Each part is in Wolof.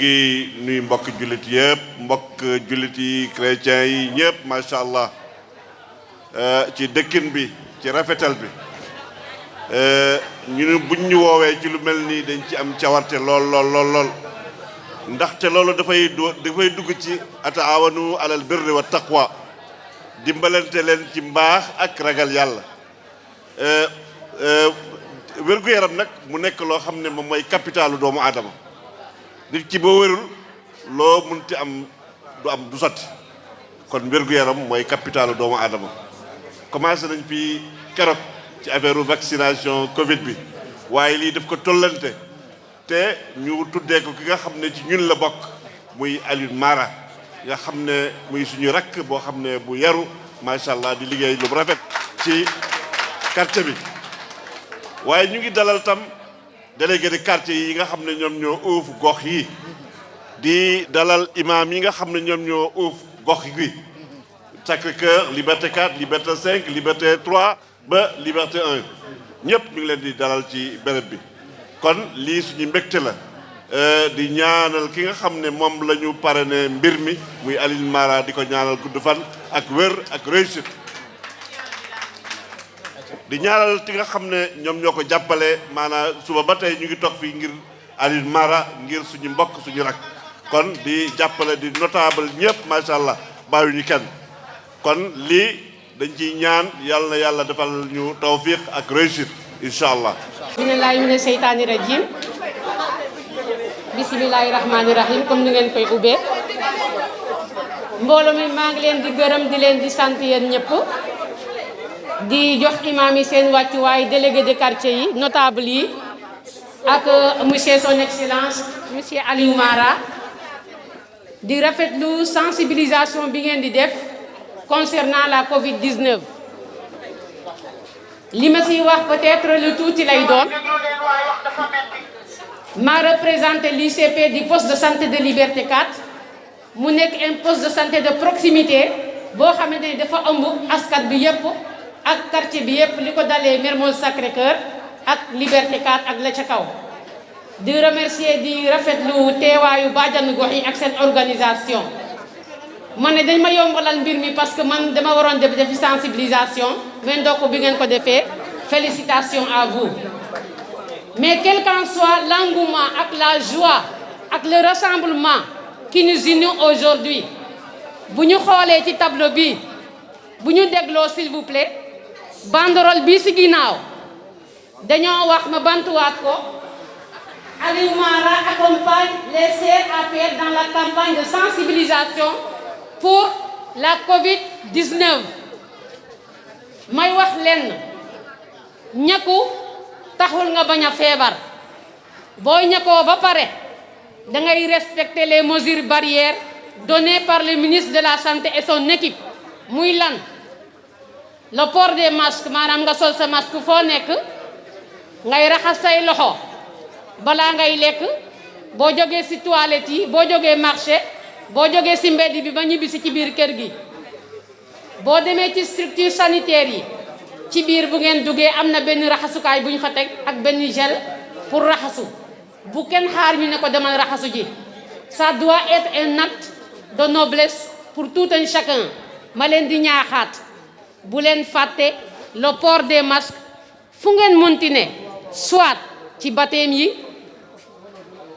ngi nuyu mbokk jullit yëpp mbokk jullit yi chrétiens yi ñëpp macha allah ci dëkkin bi ci rafetal bi ñu buñ ñu woowee ci lu mel nii dañ ci am cawarte lool ndaxte loolu dafay dugg ci ataawanu alal birri wa taqwa dimbalante leen ci mbaax ak ragal yàlla wér-gu-yaram nag mu nekk loo xam ne moom mooy capitalu doomu aadama nit ci boo wérul loo munti am du sotti kon wér-gu-yaram mooy capitalu doomu aadama commencé nañ fi keroog ci affaire vaccination Covid bi waaye lii daf ko tollante te ñu tuddee ko ki nga xam ne ci ñun la bokk muy Alioune Mara nga xam ne muy suñu rakk boo xam ne bu yaru macha allah di liggéey lu rafet ci quartier bi waaye ñu ngi dalal tam délégué de quartier yi nga xam ne ñoom ñoo uuf gox yi di dalal imam yi nga xam ne ñoom ñoo uuf gox yi Sacré-Cœur Liberté 4 Liberté 5 Liberté 3 ba Liberté 1 ñëpp ñu ngi leen di dalal ci béréb bi kon lii suñu mbégte la di ñaanal ki nga xam ne moom la ñu parrainé mbir mi muy Alioune Mara di ko ñaanal gudd fan ak wér ak réussite di ñaanal ki nga xam ne ñoom ñoo ko jàppale maanaam suba ba tey ñu ngi toog fii ngir Alioune Mara ngir suñu mbokk suñu rak kon di jàppale di notable ñëpp macha allah bàyyiwuñu kenn kon lii dañ ciy ñaan yàlla na yàlla defal ñu tawfiq ak réussite incha allah. bismillaahi mina seytaani rajim bismillaahi rahmaani rahim comme ni ngeen koy ubbee mbooloo mi maa ngi leen di gërëm di leen di sant yéen ñëpp di jox imam yi seen wàccuwaay délégué de quartier yi notable yi ak monsieur son excellence monsieur Aliou Mara di rafetlu sensibilisation bi ngeen di def concernant la Covid-19 li ma siy wax peut-être lu tuuti lay doon ma représenté l'ICP du poste de santé de Liberté 4 mu nekk un poste de santé de proximité boo xamante ne dafa ëmb askan bi yépp ak quartier bi yépp li ko dalee Mermoz Sacré-Cœur ak Liberté 4 ak la ca kaw di remercier di rafetlu teewaayu bàjjanu gox yi ak seen organisation man ne dañ ma yombalal mbir mi parce que man dama waroon def defi sensibilisation mais ndokk bi ngeen ko defee félicitations à vous mais quel qu'en soit l'engouement ak la joie ak le rassemblement qui nous unit aujourd'hui bu ñu xoolee ci tableau bi bu ñu dégloo s'il vous plaît banderole bi ci ginnaaw dañoo wax ma bantuwaat ko Aliou Mara accompagne les CRAPR dans la campagne de sensibilisation pour la Covid-19 may wax lenn ñàkku taxul nga bañ a feebar booy ñàkkoo ba pare da ngay respecter les mesures barrières données par le ministre de la santé et son équipe muy lan le port des masques maanaam nga sol sa masque foo nekk ngay raxas say loxo balaa ngay lekk boo jógee ci toilette yi boo jógee marché boo jógee ci mbedd bi ba ñibbisi ci biir kër gi boo demee ci structure sanitaire yi ci biir bu ngeen duggee am na benn raxasukaay bu ñu fa teg ak benn gel pour raxasu bu kenn xaar ñu ne ko demal raxasu ji ça doit être un acte de noblesse pour tout un chacun ma leen di ñaaxaat bu leen fàtte le port des masques fu ngeen mënti ne soit ci baptême yi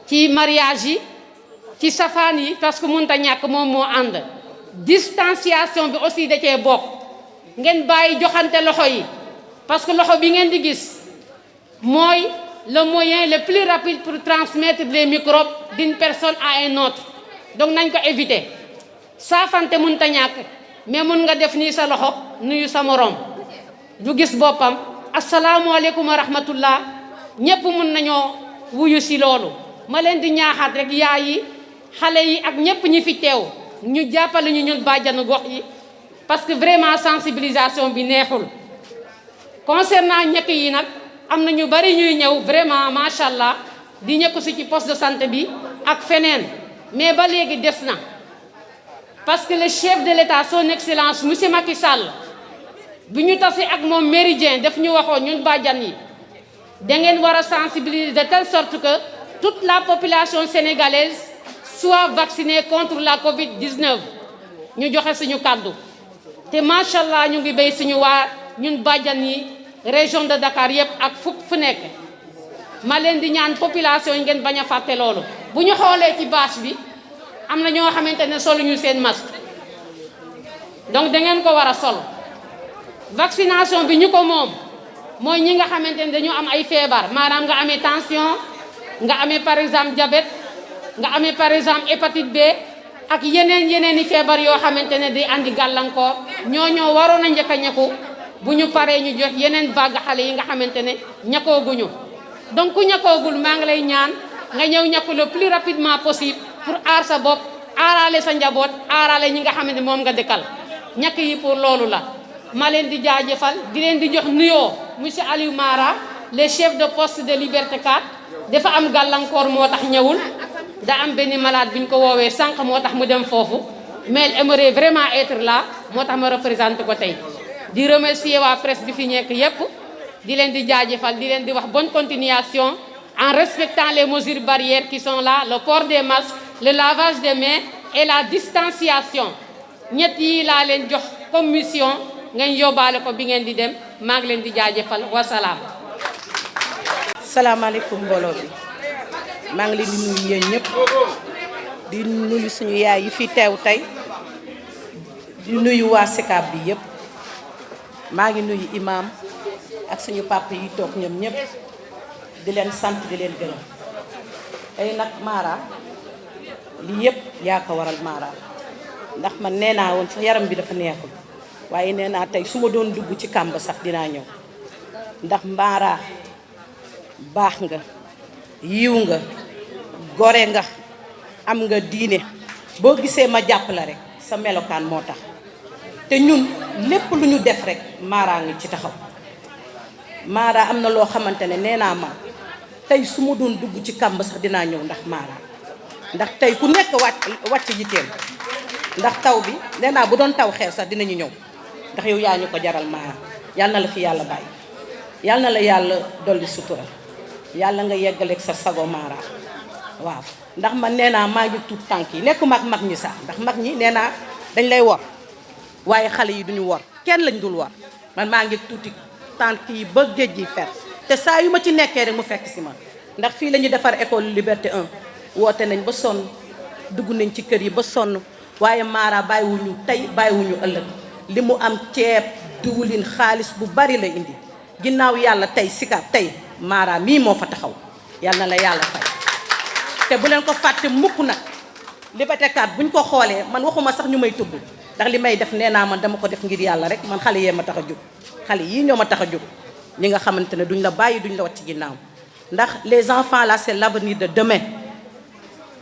ci mariage yi ci safaan yi parce que mënta ñàkk moom moo ànd distanciation bi aussi da cee bokk ngeen bàyyi joxante loxo yi parce que loxo bi ngeen di gis mooy le moyen le plus rapide pour transmettre les microbes d'une personne à une autre donc nañ ko éviter saafante mënta ñàkk mais mun nga def nii sa loxo nuyu sa morom du gis boppam asalaamualeykum wa rahmatullah ñëpp mun nañoo wuyu si loolu ma leen di ñaaxaat rek yaay yi xale yi ak ñëpp ñi fi teew ñu jàppale ñu ñun bàjjanu gox yi parce que vraiment sensibilisation bi neexul concernant ñëkk yi nag am na ñu bari ñuy ñëw vraiment macha allah di ñëkk si ci poste de santé bi ak feneen mais ba léegi des na parce que le chef de l'État son excellence monsieur Macky Sall bi ñu tase ak moom méridien daf ñu waxoon ñun bàjjan yi da ngeen war a sensibiliser de telle sorte que toute la population sénégalaise soient vaccinés contre la Covid-19 ñu joxe suñu kàddu te macha allah ñu ngi béy suñu waa ñun bàjjan yi région de Dakar yëpp ak fu nekk ma leen di ñaan population yi ngeen bañ a fàtte loolu. bu ñu xoolee ci bâche bi am na ñoo xamante ne soluñu seen masque donc da ngeen ko war a sol vaccination bi ñu ko moom mooy ñi nga xamante ne dañu am ay feebar maanaam nga amee tension nga amee par exemple diabète nga amee par exemple hépatite B ak yeneen i feebar yoo xamante ne day andi gàllankoor ñoo waroon a njëkk a ñàkku bu ñu paree ñu jox yeneen vague xale yi nga xamante ne ñàkkooguñu donc ku ñàkkoogul maa ngi lay ñaan nga ñëw ñàkku le plus rapidement possible pour aar sa bopp aarale sa njaboot aarale ñi nga xamante ne moom nga dëkkal ñàkk yi pour loolu la. ma leen di jaajëfal di leen di jox nuyoo monsieur Aliou Mara le chef de poste de Liberté 4 dafa am gàllankoor moo tax ñëwul da am benn malade bi ñu ko woowee sànq moo tax mu dem foofu mais elle aimerait vraiment être là moo tax ma représenté ko tey di remercier waa presse bi fi nekk yépp di leen di jaajëfal di leen di wax bonne continuation en respectant les mesures barrières qui sont là le port des masques le lavage des mains et la distanciation ñett yi laa leen jox comme mission ngeen yóbbaale ko bi ngeen di dem maa ngi leen di jaajëfal wasalaam. salaamaaleykum mbooloo bi maa ngi leen di nuyu yéen ñëpp di nuyu suñu yaay yi fi teew tey di nuyu waa Sicap bi yëpp maa ngi nuyu imam ak suñu papa yi toog ñoom ñëpp di leen sant di leen gërëm tey nag Mara lii yëpp yaa ko waral Mara ndax man nee naa woon sax yaram bi dafa neexul waaye nee naa tey su ma doon dugg ci kàmb sax dinaa ñëw ndax Mara baax nga yiw nga gore nga am nga diine boo gisee ma jàpp la rek sa melokaan moo tax te ñun lépp lu ñu def rek Mara ngi ci taxaw Mara am na loo xamante ne nee naa ma tey su ma doon dugg ci kàmb sax dinaa ñëw ndax Mara ndax tey ku nekk wàcc jiteel ndax taw bi nee naa bu doon taw xeer sax dinañu ñëw ndax yow yaa ñu ko jaral Mara yal na la fi yàlla bàyyi yal na la yàlla dolli sutura yàlla nga yeggaleeg sa sago Mara waaw ndax man nee naa maa ngi tuut tànk yi nekk mag ñi sax ndax mag ñi nee naa dañ lay wor waaye xale yi duñu wor kenn lañ dul wor man maa ngi tuuti tànk yi ba géej gi fer te saa yu ma ci nekkee rek mu fekk si ma ndax fii la ñu defar école Liberté 1 woote nañ ba sonn dugg nañ ci kër yi ba sonn waaye Mara bàyyiwuñu tey bàyyiwuñu ëllëg li mu am ceeb diwlin xaalis bu bari la indi ginnaaw yàlla tey Sicap tey Mara mii moo fa taxaw yàlla na la yàlla fay te bu leen ko fàtte mukk nag Liberté 4 buñ ko xoolee man waxuma sax ñu may tudd ndax li may def nee naa man dama ko def ngir yàlla rek man xale yee ma tax a jóg xale yii ñoo ma tax a jóg ñi nga xamante ne duñ la bàyyi duñ la wat ci ginnaaw ndax les enfants là c'est l'avenir de demain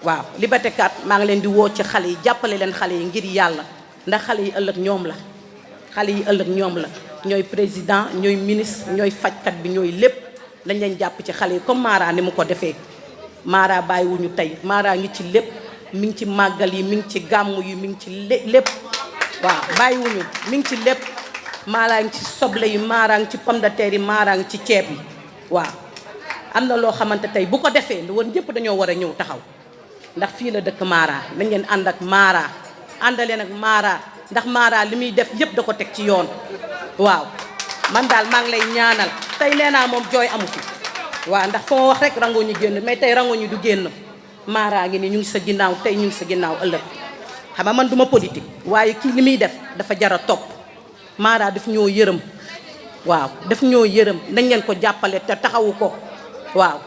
waaw Liberté 4 maa ngi leen di woo ci xale yi jàppale leen xale yi ngir yàlla ndax xale yi ëllëg ñoom la xale yi ëllëg ñoom la ñooy président ñooy ministre ñooy fajkat bi ñooy lépp lañ leen jàpp ci xale yi comme Mara ni mu ko defee Mara bàyyiwuñu tey Mara ngi ci lépp mi ngi ci màggal yi mi ngi ci gàmmu yi mi ngi ci lépp waaw bàyyiwuñu mi ngi ci lépp Mara ngi ci soble yi Mara ngi ci pomme de terre yi Mara ngi ci ceeb yi waaw am na loo xamante tey bu ko defee lu woon ñëpp dañoo war a ñëw taxaw ndax fii la dëkk Mara nañ ngeen ànd ak Mara àndaleen ak Mara ndax Mara li muy def yëpp da ko teg ci yoon waaw man daal maa ngi lay ñaanal tey nee naa moom jooy amu fi waaw ndax foo wax rek rango ñu génn mais tey rango ñu du génn Mara ngi ni ñu ngi sa ginnaaw tey ñu ngi sa ginnaaw ëllëg xam nga man duma politique waaye kii li muy def dafa jara topp Mara daf ñoo yërëm waaw daf ñoo yërëm nañ leen ko jàppale te taxawu ko waaw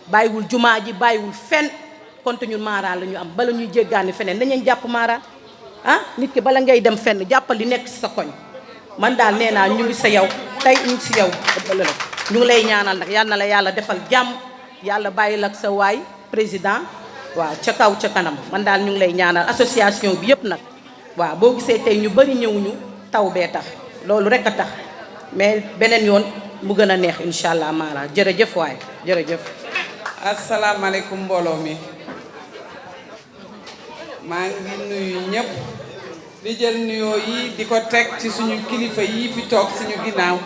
bàyyiwul jumaa ji bàyyiwul fenn konte ñun Mara la ñu am bala ñuy jéggaani feneen nañ leen jàpp Mara ah nit ki bala ngay dem fenn jàppal li nekk si sa koñ man daal nee naa ñu ngi sa yow tey ñu ngi si yow ëbbala la ñu ngi lay ñaanal nag yal na la yàlla defal jàmm yàlla bàyyi la ak sa waay président waaw ca kaw ca kanam man daal ñu ngi lay ñaanal association bi yëpp nag waaw boo gisee tey ñu bari ñëwuñu taw bee tax loolu rek a tax mais beneen yoon mu gën a neex incha allah Mara jërëjëf waay jërëjëf. asalaamaaleykum mbooloo mi maa ngi nuyu ñëpp di jël nuyoo yi di ko teg ci suñu kilifa yi fi toog suñu ginnaaw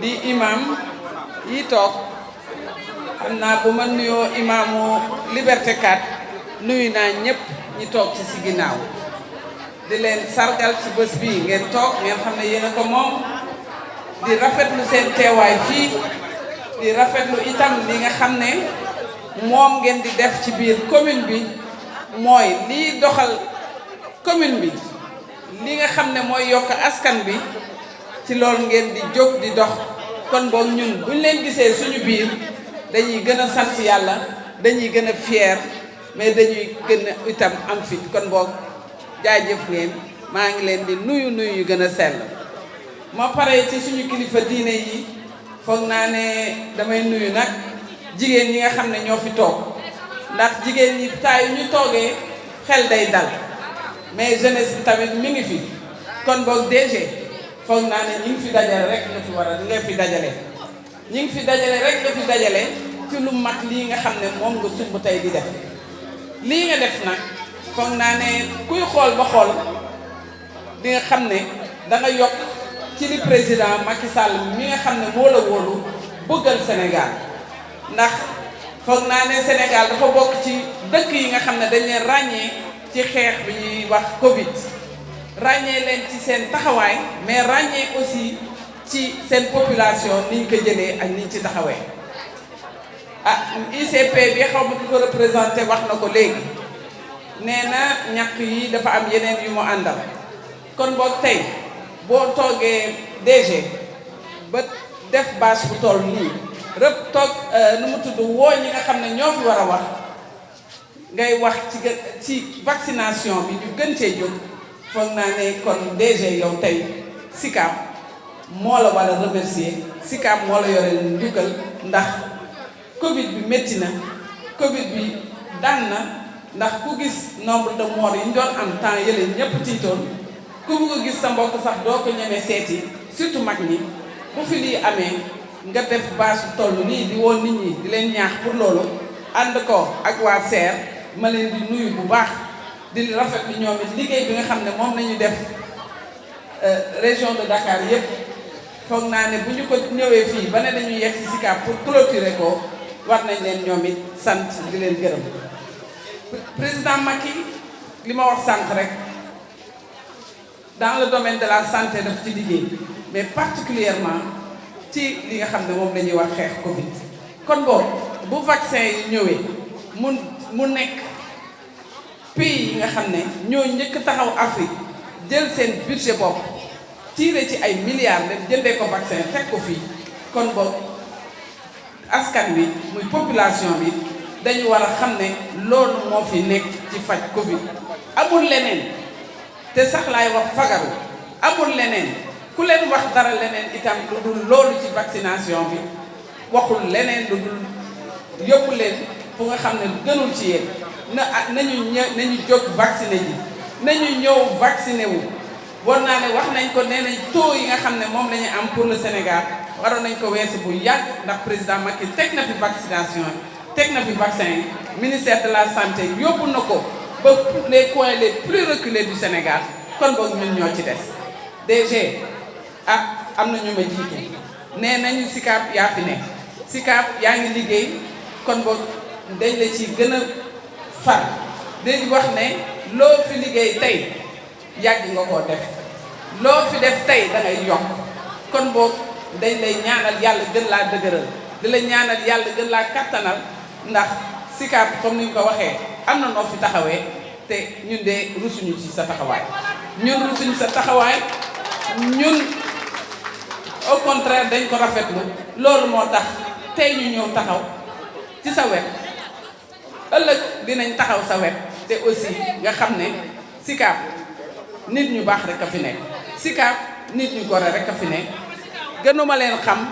di imam yi toog xam naa bu ma nuyoo imaamu Liberté 4 nuyu naa ñëpp ñi toog ci si ginnaaw di leen sargal ci bés bii ngeen toog ngeen xam ne yéen a ko moom di rafetlu seen teewaay fii di rafetlu itam li nga xam ne moom ngeen di def ci biir commune bi mooy liy doxal commune bi li nga xam ne mooy yokk askan bi ci loolu ngeen di jóg di dox kon boog ñun buñ leen gisee suñu biir dañuy gën a sant yàlla dañuy gën a fier mais dañuy gën a itam am fit kon boog jaajëf ngeen maa ngi leen di nuyu yu gën a sell ma pare ci suñu kilifa diine yi foog naa ne damay nuyu nag jigéen ñi nga xam ne ñoo fi toog ndax jigéen ñi saa yu ñu toogee xel day dal mais jeunesse bi tamit mi ngi fi kon boog DG foog naa ne ñi ngi fi dajale rek nga fi war a nga fi dajale ñi ngi fi dajale rek nga fi dajale ci lu mat lii nga xam ne moom nga sumb tey di def lii nga def nag foog naa ne kuy xool ba xool di nga xam ne danga yokk ci li président Macky Sall mi nga xam ne moo la wóolu bëggal Sénégal ndax foog naa ne Sénégal dafa bokk ci dëkk yi nga xam ne dañ leen ràññee ci xeex bi ñuy wax Covid ràññee leen ci seen taxawaay mais ràññee aussi ci seen population niñ ko jëlee ak niñ ci taxawee ICP bi xaw ma ki ko représenté wax na ko léegi nee na ñàkk yi dafa am yeneen yu mu àndal kon boog tey boo toogee DG ba def bâche bu toll nii rëpp toog nu mu tudd woo ñi nga xam ne ñoo fi war a wax ngay wax ci vaccination bi ñu gën cee jóg foog naa ne kon DG yow tey SICAP moo la war a remercier SICAP moo la yore njukkal ndax Covid bi métti na Covid bi daan na ndax ku gis nombre de morts yi ñu doon am temps yële ñëpp tiitoon ku bëgg a gis sa mbokk sax doo ko ñemee seeti surtout mag ñi bu fi lii amee nga def bâche bu toll nii di woon nit ñi di leen ñaax pour loolu ànd ko ak waa SER ma leen di nuyu bu baax di rafet bi ñoom it liggéey bi nga xam ne moom nañu def région de Dakar yépp foog naa ne bu ñu ko ñëwee fii ba ne dañuy yegg si SICAP pour clôturer ko war nañ leen ñoom it sant di leen gërëm président Macky li ma wax sànq rek dans le domaine de la santé daf ci liggéey mais particulièrement ci li nga xam ne moom la ñuy wax xeex Covid kon boobu bu vaccin yi ñëwee mu nekk pays yi nga xam ne ñoo njëkk taxaw Afrique jël seen budget bopp tiire ci ay milliards dem jëndee ko vaccin teg ko fii kon boobu askan bi muy population bi dañu war a xam ne loolu moo fi nekk ci faj Covid amul leneen te sax laay wax fagaru amul leneen ku leen wax dara leneen itam lu dul loolu ci vaccination bi waxul leneen lu dul yóbbu leen fu nga xam ne gënul ci yéen nañu jóg vacciné ji nañu ñëw vacciné wu war naa ne wax nañ ko nee nañ taux yi nga xam ne moom la ñu am pour le Sénégal waroon nañ ko weesu bu yàgg ndax président Macky teg na fi vaccination yi teg na fi vaccin yi ministère de la santé yóbbu na ko ba les coins les plus reculés du Sénégal kon boog ñun ñoo ci des DG am na ñu ma jiitu nee nañu SICAP yaa fi nekk SICAP yaa ngi liggéey kon boog dañ la ci gën a far dañ wax ne loo fi liggéey tey yàgg nga koo def loo fi def tey da ngay yokk kon boog dañ lay ñaanal yàlla gën laa dëgëral di la ñaanal yàlla gën laa kattanal ndax SICAP comme ni ñu ko waxee am na noo fi taxawee te ñun de rusuñu ci sa taxawaay ñun rusuñu sa taxawaay ñun au contraire dañ ko rafetlu loolu moo tax tey ñu ñëw taxaw ci sa wet ëllëg dinañ taxaw sa wet te aussi nga xam ne SICAP nit ñu baax rek a fi nekk SICAP nit ñu gore rek a fi nekk gënuma leen xam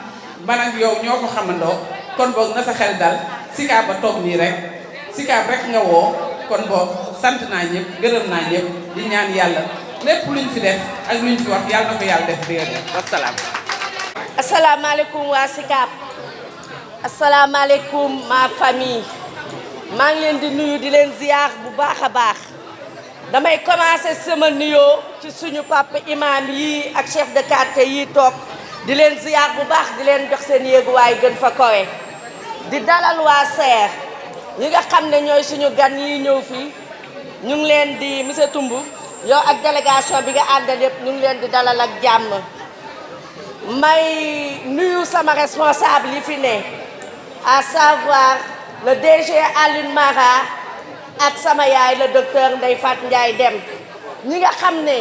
man ak yow ñoo ko xamandoo kon boog na sa xel dal SICAP ba toog nii rek SICAP rek nga woo kon boog sant naa ñëpp gërëm naa ñëpp di ñaan yàlla lépp luñ fi def ak luñ fi wax yàlla na ko yàlla def dégg nga wasalaam. asalaamaaleykum waa SICAP asalaamaaleykum ma famille maa ngi leen di nuyu di leen ziar bu baax a baax damay commencer sama nuyoo ci suñu papa imam yi ak chef de quartier yi toog di leen ziar bu baax di leen jox seen yéeguwaay gën fa kowe di dalal waa SER ñi nga xam ne ñooy suñu gan yi ñëw fii ñu ngi leen di monsieur Toumbu yow ak délégation bi nga àndal yëpp ñu ngi leen di dalal ak jàmm may nuyu sama responsable yi fi ne à savoir le DG Aline Mara ak sama yaay le docteur Ndeye Fatou Ndiaye Deme ñi nga xam ne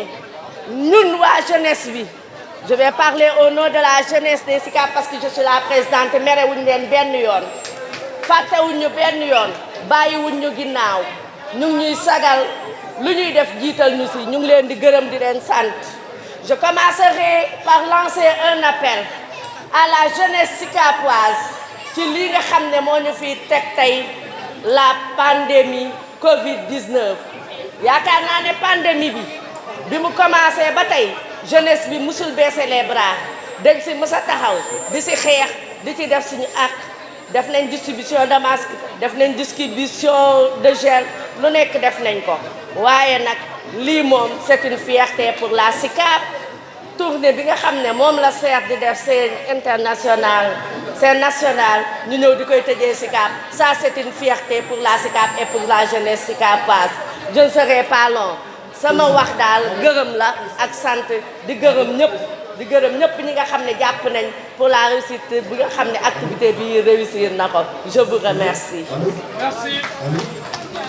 ñun waa jeunesse bi je vais parler au nom de la jeunesse des SICAP parce que je suis la présidente merewuñ leen benn yoon fàttewuñ ñu benn yoon bàyyiwuñ ñu ginnaaw ñu ngi ñuy sagal lu ñuy def jiital ñu si ñu ngi leen di gërëm di leen sant je commencerai par lancer un appel à la jeunesse sicapoise ci li nga xam ne moo ñu fi teg tey la pandémie Covid-19 yaakaar naa ne pandémie bi mu commencé ba tey jeunesse bi musul baisser les bras dañ si mës a taxaw di si xeex di ci def suñu ak def nañ distribution de masque def nañ distribution de gel lu nekk def nañ ko waaye nag lii moom c'est une fierté pour la SICAP tournée bi nga xam ne moom la seet di def seen international seen national ñu ñëw di koy tëjee SICAP ça c'est une fierté pour la SICAP et pour la jeunesse sicapoise je ne serai pas long sama wax daal gërëm la ak sant di gërëm ñëpp ñi nga xam ne jàpp nañ pour la réussite bi nga xam ne activité bi réussir na ko je vous remercie. Merci.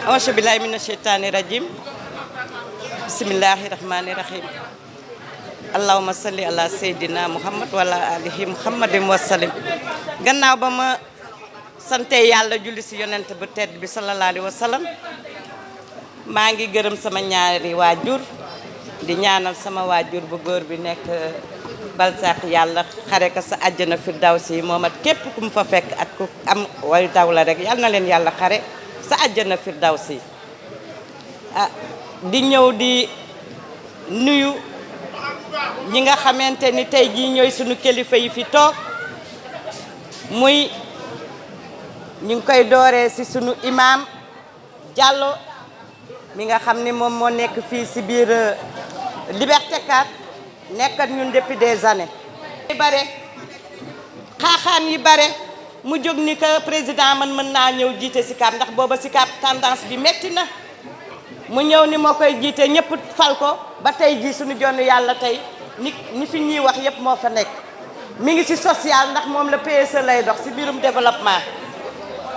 Auzu billahi mina sheytaani rajim bismillahi rahmani rahim allahumma salli ala seydina muhammad wa ala alihi muhammadin wa sallim gannaaw ba ma sante yàlla julli si yonent bu tedd bi sallallahu alayhi wa sallam maa ngi gërëm sama ñaari waajur di ñaanal sama waajur bu góor bi nekk balsaax yàlla xare ko sa àjjana firdawsi moom at képp ku mu fa fekk at ku am way daw la rek yal na leen yàlla xare sa àjjana firdawsi di ñëw di nuyu ñi nga xamante ni tey jii ñooy sunu kilifa yi fi toog muy ñu ngi koy dooree ci sunu imam Diallo mi nga xam ni moom moo nekk fii ci biir Liberté 4 nekkat ñun depuis des années yi bare xaaxaan yi bare mu jóg ni que président man mën naa ñëw jiite SICAP ndax booba SICAP tendance bi metti na mu ñëw ni moo koy jiite ñëpp fal ko ba tey jii suñu jonn yàlla tey ni fi ñuy wax yëpp moo fa nekk mi ngi ci social ndax moom la PSE lay dox ci biirum développement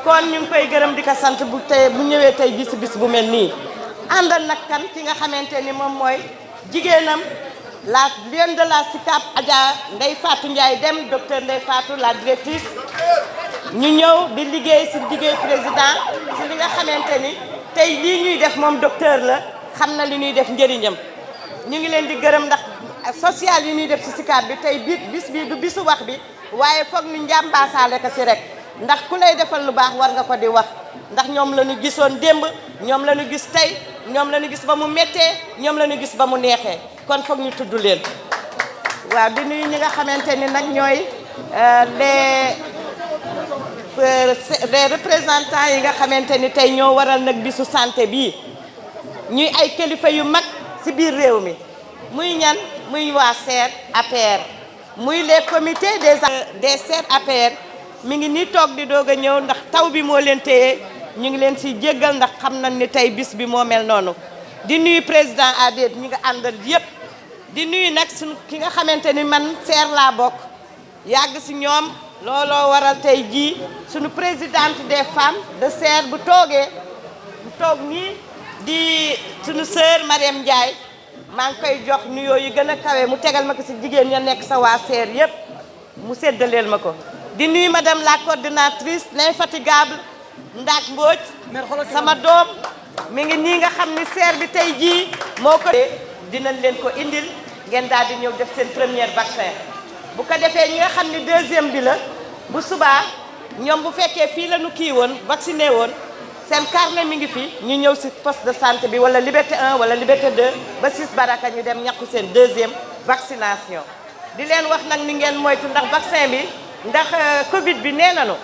kon ñu ngi koy gërëm di ko sant bu ñëwee tey jii ci bis bu mel nii àndal nag kan ki nga xamante ni moom mooy jigéenam la lionne de la SICAP Adja Ndeye Fatou Ndiaye Deme docteur Ndeye Fatou la directrice ñu ñëw di liggéey ci liggéey président ci li nga xamante ni tey lii ñuy def moom docteur la xam na li ñuy def njëriñam ñu ngi leen di gërëm ndax social yi ñuy def ci SICAP bi tey bis bi du bisu wax bi waaye foog ñu njàmbaasaale ko ci rek ndax ku lay defal lu baax war nga ko di wax ndax ñoom la ñu gisoon démb ñoom la ñu gis tey ñoom la ñu gis ba mu méttee ñoom la ñu gis ba mu neexee kon foog ñu tudd leen waaw di nuyu ñi nga xamante ni nag ñooy les représentants yi nga xamante ni tey ñoo waral nag bisu santé bii ñuy ay kilifa yu mag ci biir réew mi muy ñan muy waa SER APR muy les comités des SER APR mi ngi nii toog di doog a ñëw ndax taw bi moo leen téye ñu ngi leen ci jéggal ndax xam nañ ni tey bis bi moo mel noonu di nuyu président ADED ñi nga àndal yépp di nuyu nag suñu ki nga xamante ni man SER laa bokk yàgg ci ñoom looloo waral tey jii suñu présidente des femmes de SER bu toog nii di suñu sœur Mariam Ndiaye maa ngi koy jox nuyoo yu gën a kawe mu tegal ma ko ci jigéen ña nekk sa waa SER yépp mu séddaleel ma ko di nuyu madame la coordinatrice l'infatigable Ndak Mbodj sama doom mi ngi nii nga xam ni SER bi tey jii moo ko dinañ leen ko indil ngeen daal di ñëw def seen première vaccin bu ko defee ñi nga xam ni deuxième bi la bu subaa ñoom bu fekkee fii la ñu kii woon vacciné woon seen carnet mi ngi fi ñu ñëw ci poste de santé bi wala Liberté 1 wala Liberté 2 ba 6 Baraka ñu dem ñàkku seen deuxième vaccination di leen wax nag ni ngeen moytu ndax vaccin bi ndax Covid bi nee nañu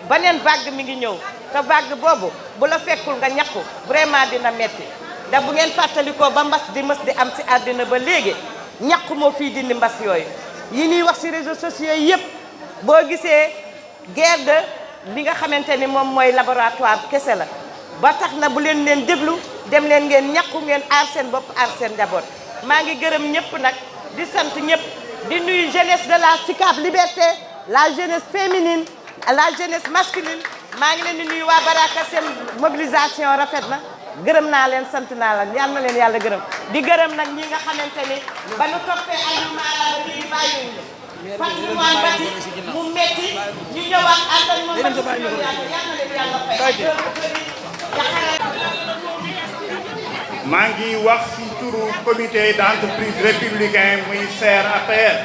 beneen vague mi ngi ñëw te vague boobu bu la fekkul nga ñàkku vraiment dina metti ndax bu ngeen fàttalikoo ba mbas di mës di am ci àddina ba léegi ñàkku moo fii dindi mbas yooyu yi ñuy wax ci réseaux sociaux yëpp boo gisee guerre de li nga xamante ni moom mooy laboratoire kese la ba tax na bu leen leen déglu dem leen ngeen ñàkku ngeen aar seen bopp aar seen njaboot maa ngi gërëm ñëpp nag di sant ñëpp di nuyu jeunesse de la SICAP Liberté la jeunesse féminine la jeunesse masculine maa ngi leen di nuyu waa Baraka seen mobilisation rafet na gërëm naa leen sant naa la yal na leen yàlla gërëm di gërëm nag ñi nga xamante ni ba nu toppee Aliou Mara ba léegi bàyyiwuñu patrimoine bati mu metti ñu ñëwaat àndal moom yal na leen yàlla fay maa ngi wax ci turu comité d'entreprise républicain muy CRAPR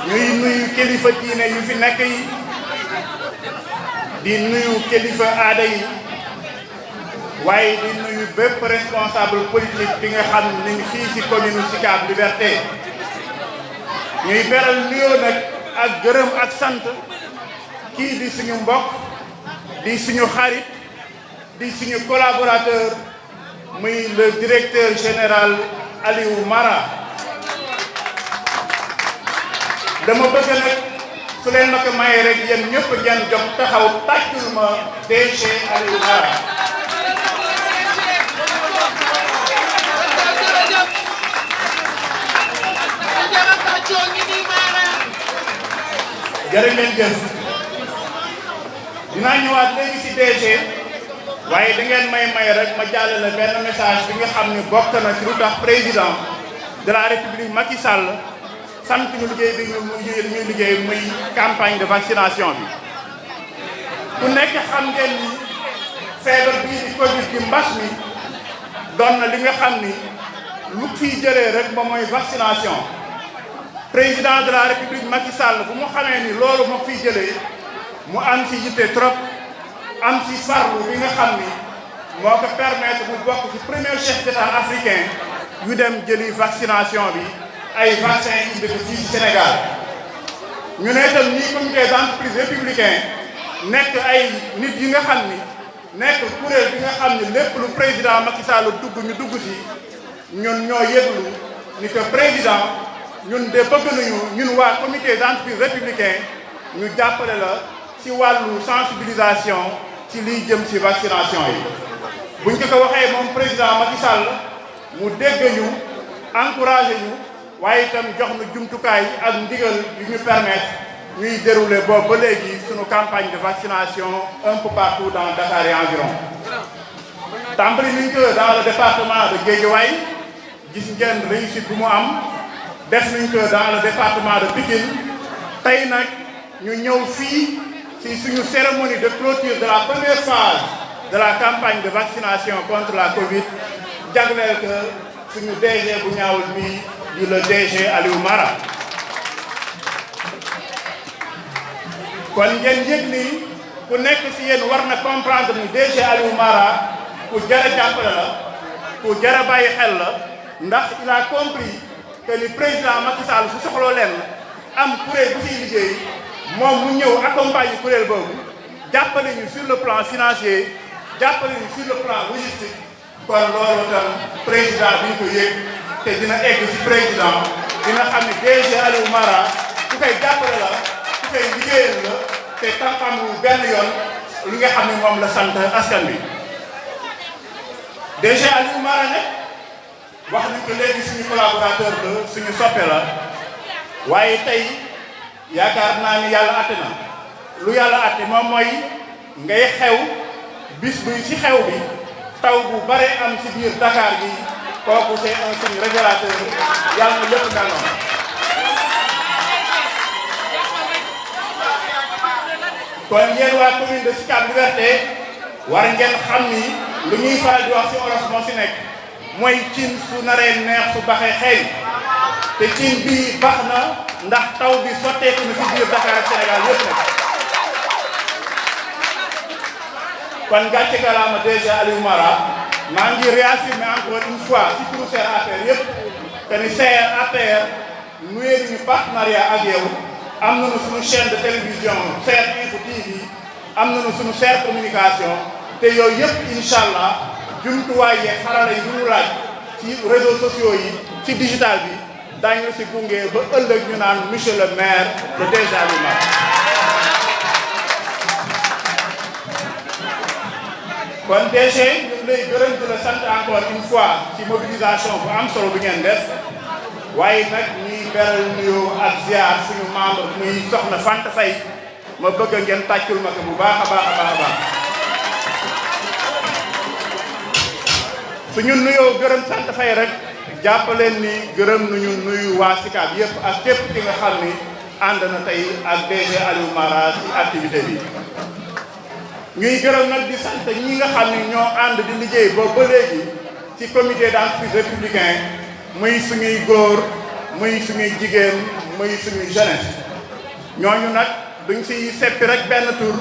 ñuy nuyu kilifa diine yu fi nekk yi di nuyu kilifa aada yi waaye di nuyu bépp responsable politique bi nga xam ne ni fii ci commune Sicap Liberté ñuy beral nuyoo nag ak gërëm ak sant kii di suñu mbokk di suñu xarit di suñu collaborateur muy le directeur général Aliou Mara dama bëgg nag su leen ma ko mayee rek yéen ñëpp ngeen jox taxaw tàccul ma DG Aliou Mara jërë ngeen jëf dinaa ñëwaat léegi ci DG waaye da ngeen may rek ma jàllale benn message bi nga xam ne bokk na ci lu tax président de la république Macky Sall sant ñu liggéey bi ñu liggéey muy campagne de vaccination bi ku nekk xam ngeen ni feebar bii di Covid di mbas mi doon na li nga xam ni lu fiy jëlee rek moom mooy vaccination président de la république Macky Sall bu mu xamee ni loolu moo fiy jëlee mu am ci yitte trop am ci farlu bi nga xam ni moo ko permettre mu bokk ci premier chef d'état africain yu dem jëli vaccination bi ay vaccin yi dëkk fii ci Sénégal ñu ne itam ñii comité d'entreprise républicain nekk ay nit yi nga xam ni nekk kuréel bi nga xam ni lépp lu président Macky Sall dugg ñu dugg ci ñun ñoo yëglu ni que président ñun de bëgg nañu ñun waa comité d'entreprise républicain ñu jàppale la ci wàllu sensibilisation ci liy jëm ci vaccination yi buñ ko waxee moom président Macky Sall mu dégg ñu encouragé ñu waaye itam jox na jumtukaay ak ndigal yu ñu permettre ñuy dérouler boobu ba léegi suñu campagne de vaccination un peu partout dans Dakar et environ tàmbali nañ ko dans le département de Guédiawaye gis ngeen réussite bu mu am def nañ ko dans le département de Pikine tey nag ñu ñëw fii ci suñu cérémonie de clôture de la première phase de la campagne de vaccination contre la Covid jagleel que suñu DG bu ñaawul bi di le DG Aliou Mara kon ngeen yëg ni ku nekk ci yéen war na comprendre ni DG Aliou Mara ku jar a jàppale la ku jar a bàyyi xel la ndax il a compris que ni président Macky Sall su soxloo leen am kuréel bu ciy liggéey moom mu ñëw accompagner kuréel boobu jàppale ñu sur le plan financier jàppale ñu sur le plan logistique kon loolu tam président bi ñu ko yëg te dina egg ci président dina xam ne DG Aliou Mara ku koy jàppale la ku koy liggéeyal la te tànqamul benn yoon li nga xam ne moom la sant askan bi DG Aliou Mara nag wax nañ ko léegi suñu collaborateur la suñu soppe la waaye tey yaakaar naa ni yàlla atte na lu yàlla atte moom mooy ngay xew bis bi ci xew bi taw bu bare am ci biir Dakar bi kooku c'est un signe révélateur yàlla na lépp mel noonu kon ngeen waa commune de Sicap Liberté war ngeen xam ni lu ñuy faral di wax ci olof moo ci nekk mooy cin su naree neex su baxee xeeñ te cin bii baax na ndax taw bi sotteeku na ci biir Dakar ak Sénégal yëpp nag kon gàcce galaama DG Aliou Mara maa ngi réaffirmer encore une fois ci turu CRAPR yëpp te ni CRAPR nuyee nañu partenariat ak yow am nañu suñu chaîne de télévision CR Info TV am nañu suñu CR communication te yooyu yëpp incha allah jumtuwaay yi xarala yi ñu laaj ci réseaux sociaux yi ci digital bi daañu la si gunge ba ëllëg ñu naan monsieur le maire de DG Aliou Mara kon DG ñu ngi lay gërëm di la sant encore une fois ci mobilisation bu am solo bi ngeen def waaye nag ñuy beral nuyoo ak ziar suñu membre muy soxna Fanta Faye ma bëgg ngeen tàccul ma ko bu baax a baax a baax a baax suñu nuyoo gërëm Fanta Faye rek jàppaleen ni gërëm nañu nuyu waa Sicap yëpp ak képp ki nga xam ni ànd na tey ak DG Aliou Mara ci activité bi ñuy gërëm nag di sant ñi nga xam ni ñoo ànd di liggéey boobu ba léegi ci comité d'entreprise républicain muy suñuy góor muy suñuy jigéen muy suñuy jeunesse ñooñu nag duñ si seppi rek benn tour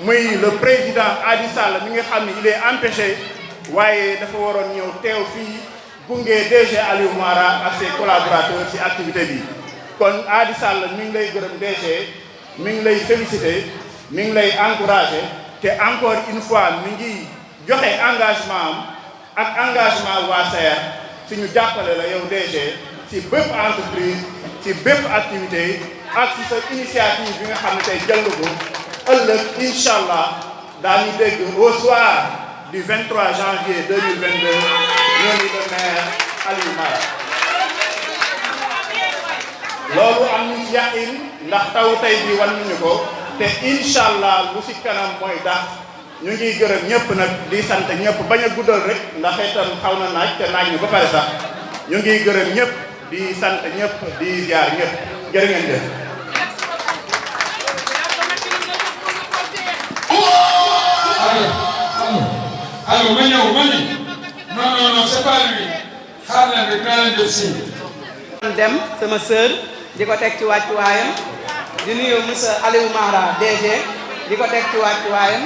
muy le président Adi Sall mi nga xam ni il est empêché waaye dafa waroon ñëw teew fii gunge DG Aliou Mara ak ses collaborateurs ci activité bi kon Adi Sall mi ngi lay gërëm DG mi ngi lay féliciter mi ngi lay encourager te encore une fois mi ngi joxe engagement am ak engagement waa SAER suñu jàppale la yow DG ci bépp entreprise ci bépp activité ak ci sa initiative bi nga xam ne tey jël nga ko ëllëg incha allah daañu dégg au soir du 23 janvier 2022 ñooñu le maire Aliou Mara loolu am ñu ci yaqin ndax taw tey bi wan nañu ko te incha allah lu si kanam mooy dax ñu ngi gërëm ñëpp nag di sant ñëpp bañ a guddal rek ndax itam xaw na naaj te naaj ñu ba pare sax ñu ngi gërëm ñëpp di sant ñëpp di ziar ñëpp jërë ngeen jëf. allo ma ñëw ma ni non c'est pas lui xaar leen rek naa leen def signe. dem sama sœur di ko teg ci wàccuwaayam di nuyu monsieur Aliou Mara DG di ko teg ci wàccuwaayam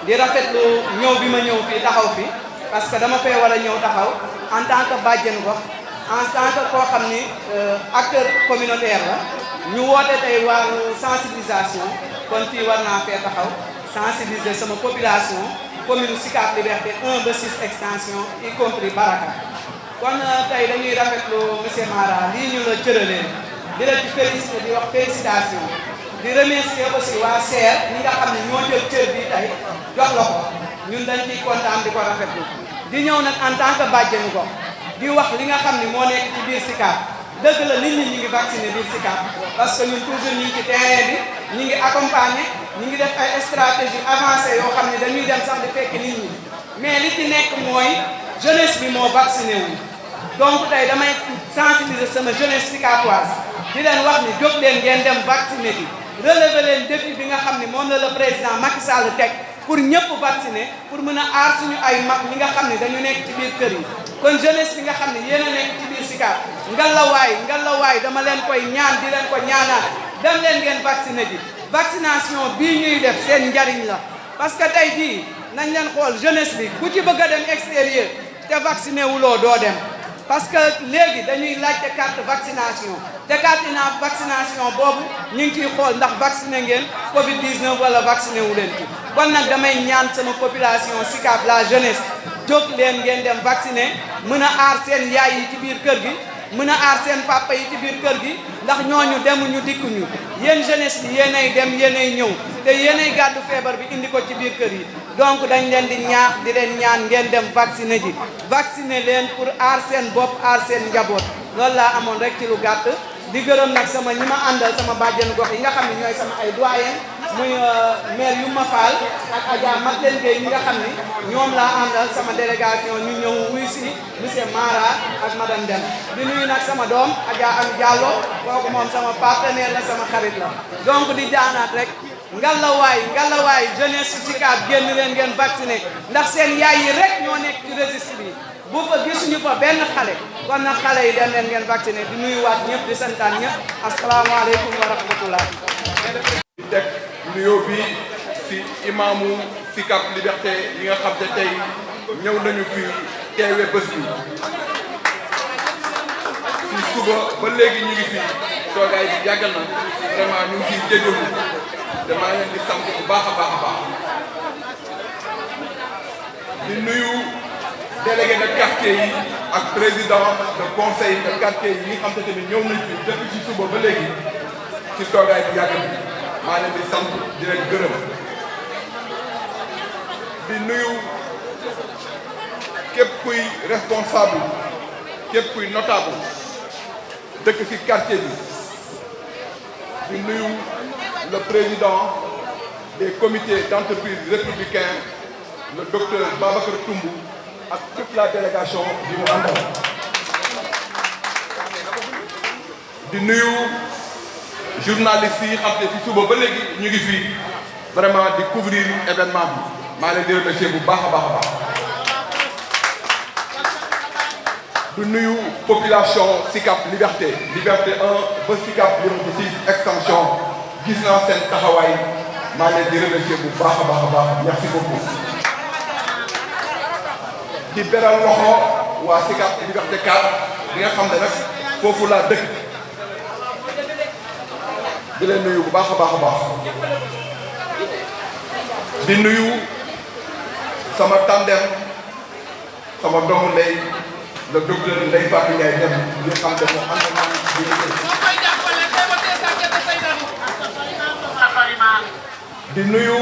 di rafetlu ñëw bi ma ñëw fii taxaw fi parce que dama fee war a ñëw taxaw en tant que bàjjen gox en tant que koo xam ni acteur communautaire la ñu woote tey wàllu sensibilisation kon fii war naa fee taxaw sensibiliser sama population commune Sicap Liberté 1 ba 6 extension y compris Baraka kon tey dañuy rafetlu monsieur Mara lii ñu la cëralee di la ci félicité di wax félicitation di remercier aussi waa SAER ñi nga xam ne ñoo jël cër bi tey jox la ko ñun dañ ciy kontaan di ko rafetlu di ñëw nag en tant que bàjjenu gox di wax li nga xam ne moo nekk ci biir Sicap dëgg la nit ñi ñu ngi vacciné biir Sicap parce que ñun toujours ñu ngi ci terrain bi ñu ngi accompagner ñu ngi def ay stratégie avancée yoo xam ne dañuy dem sax di fekk nit ñi mais li ci nekk mooy jeunesse bi moo vacciné wu donc tey damay sensibiliser sama jeunesse sicapoise di leen wax ni jóg leen ngeen dem vacciné bi relever leen défi bi nga xam ne moom la le président Macky Sall teg pour ñëpp vacciner pour mën a aar suñu ay mag ñi nga xam ne dañu nekk ci biir kër yi kon jeunesse bi nga xam ne yéen a nekk ci biir Sicap ngalawaay dama leen koy ñaan di leen ko ñaanaat dem leen ngeen vacciner ji vaccination bii ñuy def seen njariñ la parce que tey jii nañ leen xool jeunesse bi ku ci bëgg a dem extérieur te vacciné wuloo doo dem parce que léegi dañuy laajte carte vaccination te carte vaccination boobu ñu ngi ciy xool ndax vacciné ngeen Covid 19 wala vacciné wu leen ci kon nag damay ñaan sama population Sicap la jeunesse jóg leen ngeen dem vacciné mën a aar seen yaay yi ci biir kër gi mën a aar seen papa yi ci biir kër gi ndax ñooñu demuñu dikkuñu yéen jeunesse bi yéenay dem yéenay ñëw te yéenay gàddu feebar bi indi ko ci biir kër yi donc dañ leen di ñaax di leen ñaan ngeen dem vacciné ji vacciné leen pour aar seen bopp aar seen njaboot loolu laa amoon rek ci lu gàtt di gërëm nag sama ñi ma àndal sama bàjjenu gox yi nga xam ne ñooy sama ay doyen muy maire Yuma Fall ak Adja Matlen Gueye ñi nga xam ni ñoom laa àndal sama délégation ñu ñëw wuy si monsieur Mara ak madame Dem di nuyu nag sama doom Adja Am Diallo kooku moom sama partenaire la sama xarit la donc di jaanaat rek ngalawaay jeunesse Sicap génn leen ngeen vacciné ndax seen yaay yi rek ñoo nekk ci registre bi bu fa gisuñu fa benn xale kon nag xale yi dem leen ngeen vacciné di nuyuwaat ñëpp di santaan ñëpp asalaamaaleykum wa rahmatullah di teg nuyoo bi si imaamu Sicap Liberté yi nga xam ne tey ñëw nañu fi teewe bés bi si suba ba léegi ñu ngi fi toogaay bi yàgg na vraiment ñu ngi ciy jégalu damaa leen di sant bu baax a baax a baax di nuyu délégué de quartier yi ak président de conseil de quartier yi nga xam te ne ñëw nañ fi depuis ci suba ba léegi ci toogaay bi yàgg na maa leen di sant di leen gërëm di nuyu képp kuy responsable képp kuy notable dëkk ci quartier bi di nuyu le président des comités d'entreprise républicains le docteur Babacar Toumbou ak toute la délégation bi mu àndal di nuyu journalistes yi xam ne ci suba ba léegi ñu ngi fii vraiment di couvrir événement bi maa leen di remercier bu baax a baax a baax di nuyu population Sicap Liberté 1 ba Sicap Liberté 6 extension gis naa seen taxawaay maa leen di remercier bu baax a baax a baax merci beaucoup di beral loxo waa Sicap Liberté 4 bi nga xam ne nag foofu laa dëkk di leen nuyu bu baax a baax a baax di nuyu sama tandem sama doomu ndey le docteur Ndeye Fatou Ndiaye dem nga xam ne moo ànd ak di di nuyu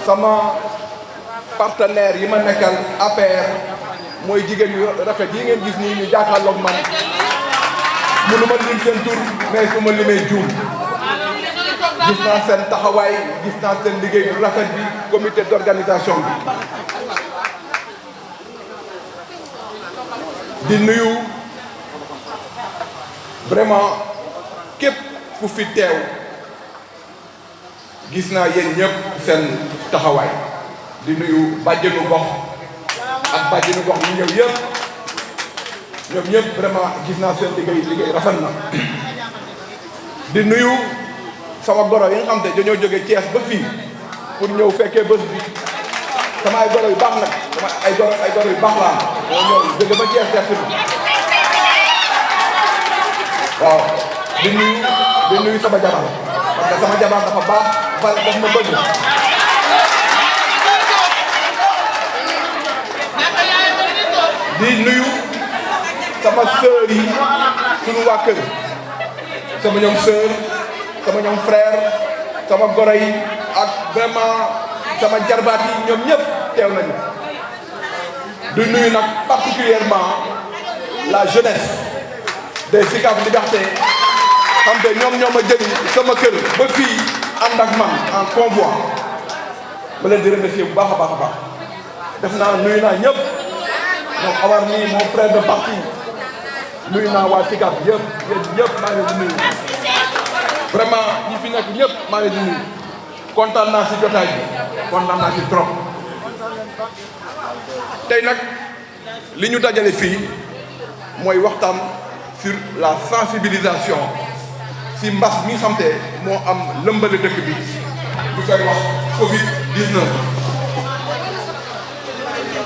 sama partenaire yi ma nekkal APR mooy jigéen yu rafet yi ngeen gis nii ñu jàkkaarloog man mënu ma lim seen tur mais su ma limee juum gis naa seen taxawaay gis naa seen liggéey bu rafet bi comité d'organisation bi di nuyu vraiment képp ku fi teew gis naa yéen ñëpp seen taxawaay di nuyu bàjjenu gox ak bàjjenu gox yi ñëw yëpp ñoom ñëpp vraiment gis naa seen liggéey rafet na di nuyu sama goro yi nga xam te dañoo jóge Thiès ba fii pour ñëw fekkee bés bi sama ay goro yu baax nag sama ay goro yu baax laa ñoo ñëw jóge ba Thiès def waaw di nuyu sama jabar parce que sama jabar dafa baax daf ma bëgg di nuyu sama sœur yi suñu waa kër sama ñoom sœur sama ñoom frère sama goro yi ak vraiment sama jarbaat yi ñoom ñëpp teew nañu di nuyu nag particulièrement la jeunesse des Sicap Liberté xam te ñoom ñoo ma jëli sama kër ba fii ànd ak man en convoi ma leen di remercier bu baax a baax a baax def naa nuyu naa ñëpp ñoom Omar nii mon frère de parti nuyu naa waa Sicap yëpp yéen ñëpp maa ngi leen di nuyu vraiment ñi fi nekk ñëpp maa ngi leen di nuyu kontaan naa si jotaay bi kontaan naa si trop tey nag li ñu dajale fii mooy waxtaan sur la sensibilisation si mbas mi xam te moo am lëmbale dëkk bi ñu koy wax Covid-19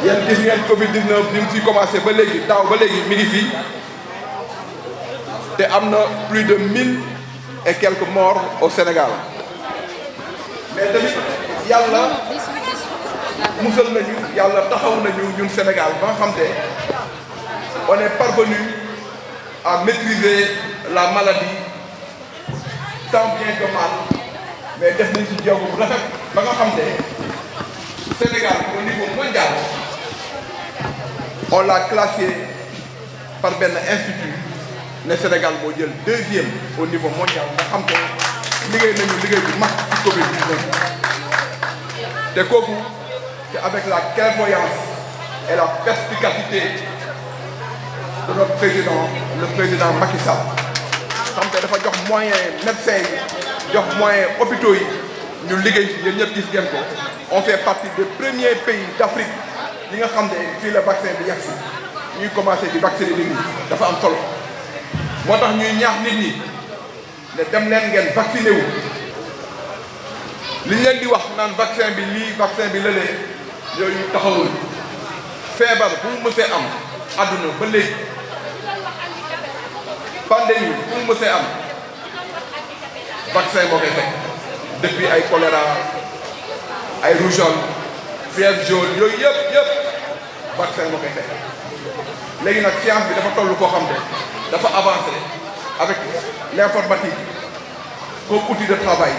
yéen gis ngeen Covid-19 ni mu fi commencé ba léegi daaw ba léegi mi ngi fii te am na plus de 1000 et quelques morts au Sénégal mais tamit yàlla musal nañu yàlla taxaw nañu ñun Sénégal ba nga xam te on est parvenu à maîtriser la maladie tant bien que mal mais def nañ ci jéego bu rafet ba nga xam te Sénégal au niveau mondial on l'a classé par benn institut ne Sénégal moo jël 2e au niveau mondial nga xam te liggéey nañu liggéey bu mag ci Covid-19 te kooku c'est avec la clairvoyance et la perspicacité de notre président le président Macky Sall xam te dafa jox moyen médecins yi jox moyen hôpitaux yi ñu liggéey ci yéen ñëpp gis ngeen ko on fait partie des premiers pays d'Afrique yi nga xam ne fii la vaccin bi yegg si ñuy commencé di vacciner nit ñi dafa am solo moo tax ñuy ñaax nit ñi ne dem leen ngeen vacciné wu li ñu leen di wax naan vaccin bi lii vaccin bi lëlee yooyu taxawul feebar bu mu mësee am àdduna ba léegi pandémie bu mu mësee am vaccin moo koy fekk depuis ay choléra ay rougeole fièvre jaune yooyu yëpp vaccin moo koy fekk léegi nag science bi dafa toll koo xam ne dafa avancé avec l'informatique comme outil de travail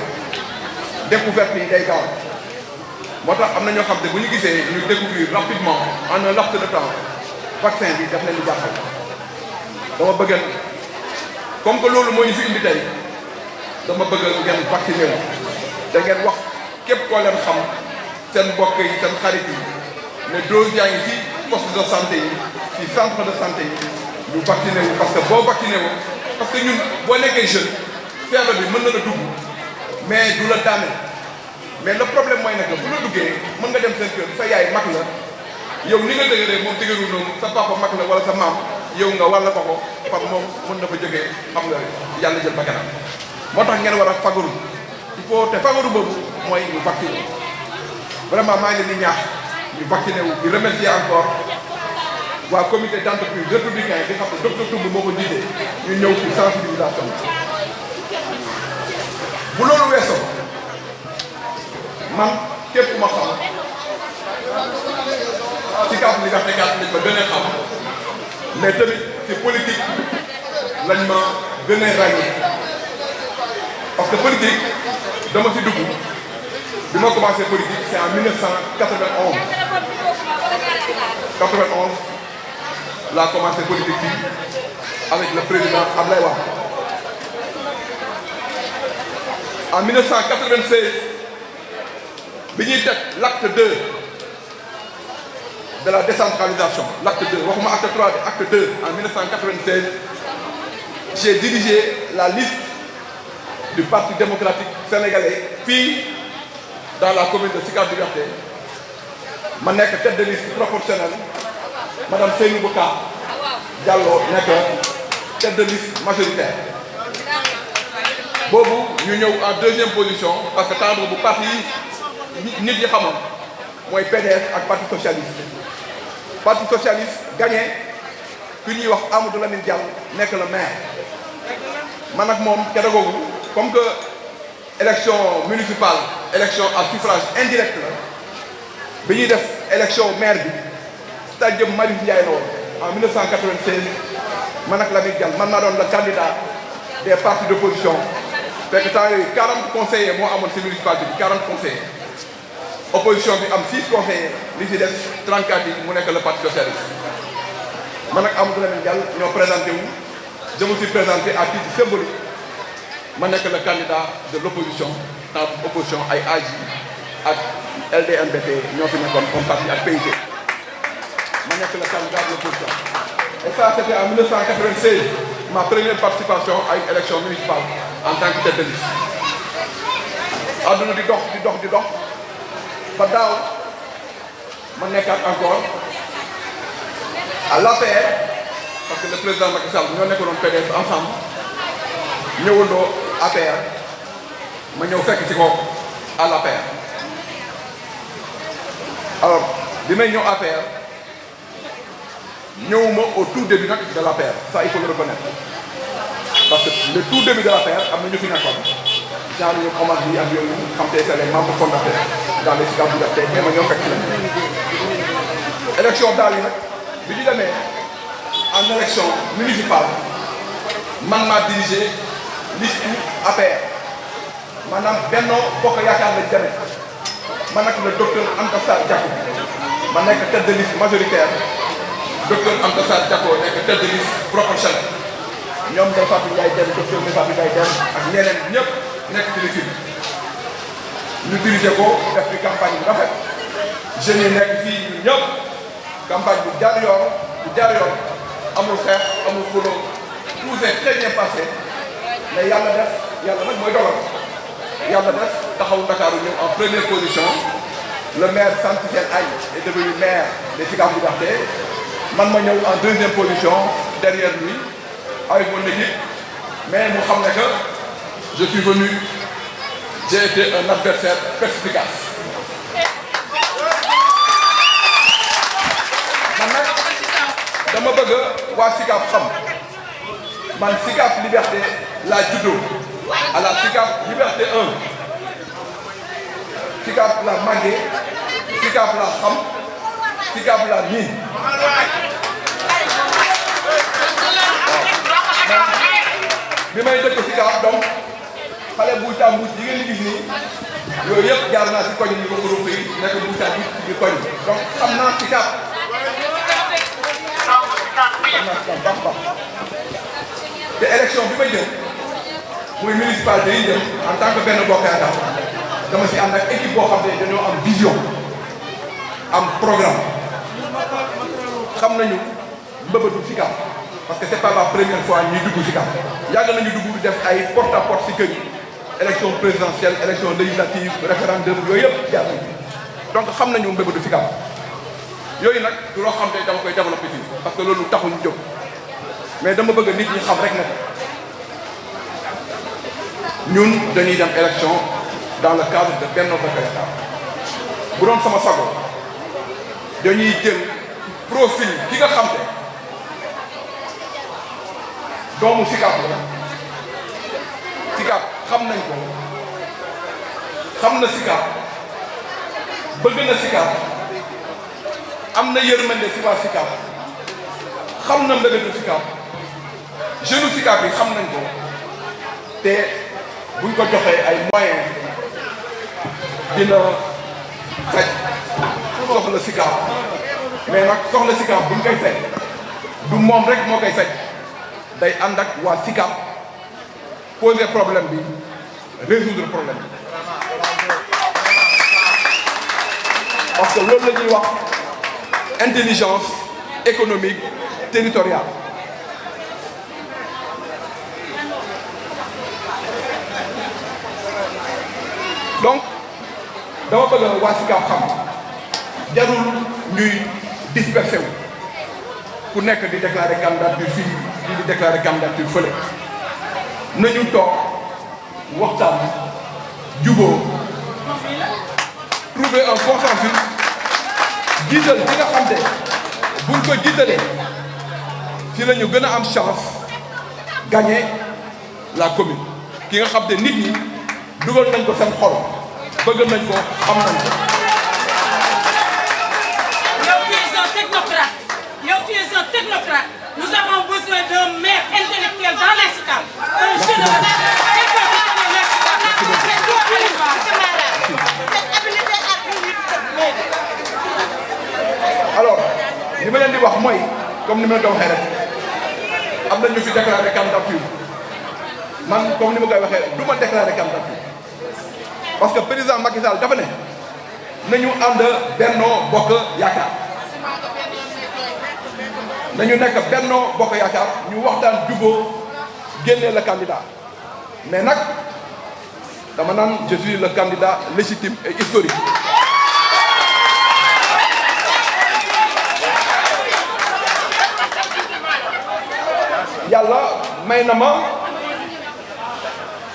découverte yi day gaaw moo tax am na ñoo xam ne bu ñu gisee ñu découvrir rapidement en un laps de temps vaccin bi daf leen di jàppal dama bëgg comme que loolu moo ñu fi indi tey dama bëgg ngeen vacciné wu da ngeen wax képp koo leen xam seen mbokk yi seen xarit yi ne dose yaa ngi ci poste de santé yi ci centre de santé yi ñu vacciné wu parce que boo vacciné wu parce que ñun boo nekkee jeune feebar bi mën na la dugg mais du la daane mais le problème mooy nag bu la duggee mën nga dem seen kër sa yaay mag la yow ni nga dëgëree moom dëgërul noonu sa papa mag la wala sa maam yow nga walla ko par moom mën na fa jógee xam nga yàlla jël bakkanam moo tax ngeen war a fagaru il faut te fagaru boobu mooy ñu vacciné vraiment maa ngi leen di ñaax ñu vacciné wu di remercier encore waa comité d'entreprise républicain bi xam ne docteur Toumb moo ko jiite ñu ñëw ci sensibilisation bu loolu weesoo man képp ku ma xam Sicap Liberté 4 lañ ma gën a xam mais tamit ci politique lañ ma gën a ràññee parce que politique dama ci dugg bi ma commencé politique c'est en 1991 laa commencé politique fii avec le président Ablaye Wade en 1996 bi ñuy teg l'acte 2 de la décentralisation l'acte 2 waxuma acte 3 de acte 2 en 1996 j'ai dirigé la liste du Parti démocratique sénégalais fii dans la commune de Sicap Liberté ma nekk tête de liste proportionnelle madame Seynabou Ka Diallo nekk tête de liste majoritaire boobu ñu ñëw en deuxième position parce que temps boobu parti yi nit ñi xamoon mooy PDS ak parti socialiste gagné ku ñuy wax Amadou Lamine Diallo nekk le maire man ak moom keroog googu comme que élection municipale élection à suffrage indirect la bi ñuy def élection maire bi stade Marius Ndiaye la woon en 1996 man ak Lamine Diallo man maa doon le candidat des partis d'opposition fekk temps yooyu 40 conseillers moo amoon ci municipalité bi 40 conseillers opposition bi am 6 conseillers li ci des 34 yi mu nekk le parti socialiste man ak Amadou Lamine Diallo ñoo présenté wu je me suis présenté à titre symbolique ma nekk le candidat de l'opposition dans opposition ay AJ ak LDMBT ñoo fi nekkoon comme parti ak PIT ma nekk le candidat de l'opposition et ça c'était en 1996 ma première participation à une élection municipale en tant que tête de liste adduna di dox ba daaw ma nekkaat encore à l'APR parce que le président Macky Sall ñoo nekkoon PDS ensemble ñëwandoo APR ma ñëw fekk ci ko à l'APR alors bi may ñëw APR ñëwuma au tout début nag de l'APR ça il faut le reconnaître parce que le tout début de l'APR am na ñu fi nekkoon genre ñu Omar bi ak yooyu xam te c'est les membres fondateurs dans les Sicap Liberté mais ma ñëw fekk ci la élection daal yi nag bi ñu demee en élection municipale man maa dirigé liste APR maanaam Benno Bokk Yaakaar lañ demee man ak le docteur Anta Sarr Diakou ma nekk tête de liste majoritaire docteur Anta Sarr Diakou nekk tête de liste proportionnelle ñoom Ndeye Fatou Ndiaye dem docteur Ndeye Fatou Ndiaye dem ak ñeneen ñëpp nekk ci liste bi ñu dirigé ko def ci campagne bu rafet jeunes yi nekk fii ñu ñëpp campagne bu jaar yoon amul xeex amul xuloo tout s'est très bien passé mais yàlla nag mooy dogal yàlla def taxawu Ndakaaru ñëw en première position le maire Santy Sène Agne est devenu maire de Sicap Liberté man ma ñëw en deuxième position derrière lui avec mon équipe mais mu xam ne que je suis venu j'ai été un adversaire perspicace man nag dama bëgg waa Sicap xam man Sicap Liberté laa juddoo à la Sicap Liberté 1 Sicap la màggee Sicap la xam Sicap la miin bi may dëkk Sicap donc xale buy tàmbu yi ngeen di gis nii yooyu yëpp jaar naa si koñ yi ko ruq yi nekk bu kat bi ci biir koñ donc xam naa Sicap baax baax te élection bi may jëm muy municipalité yi jëm en tant que benn bokk yaakaar dama si ànd ak équipe boo xam ne dañoo am vision am programme xam nañu mbëbëtu Sicap parce que c'est pas la première fois ñuy dugg Sicap yàgg nañu dugg def ay porte à porte si kër yi élection présidentielle élection législative référendum yooyu yëpp jaar nañu donc xam nañu mbëbëtu Sicap yooyu nag du loo xam ne dama koy développé fii parce que loolu taxul ñu jóg mais dama bëgg nit ñi xam rek ne ñun dañuy dem élection dans le cadre de Benno Bokk Yaakaar bu doon sama sago dañuy jël profil ki nga xam ne doomu Sicap la Sicap xam nañ ko xam na Sicap bëgg na Sicap am na yërmande si waa Sicap xam na mbëggetu Sicap jeune Sicap yi xam nañ ko te buñ ko joxee ay moyens dina faj soxla Sicap mais nag soxla Sicap buñ koy faj du moom rek moo koy faj day ànd ak waa Sicap poser problème bi résoudre problème bi parce que loolu la ñuy wax intelligence économique territoriale donc dama bëgg waa Sicap xam jarul ñuy dispersé wu ku nekk di déclarer candidature fii di déclarer candidature fële nañu toog waxtaan jubóo trouver un consensus jiital bi nga xam ne buñ ko jiitalee ci la ñu gën a am chance gagner la commune ki nga xam ne nit ñi dugal nañ ko seen xol bëgg nañ ko xam nañ ko. Yow tu es un technocrate. Yow tu es un technocrate. Nous avons besoin d'un maire intellectuel dans les Sicap. Un jeune homme quelqu'un qui connaît les Sicap. C'est toi Aliou Ba. alors li ma leen di wax mooy comme ni ma leen ko waxee rek am na ñu fi déclaré candidature man comme ni ma koy waxee du ma déclaré candidature parce que président Macky Sall dafa ne nañu ànd Benno Bokk Yaakaar nañu nekk Benno Bokk Yaakaar ñu waxtaan jubóo génnee le candidat mais nag dama naan je suis le candidat légitime et historique. yàlla may na ma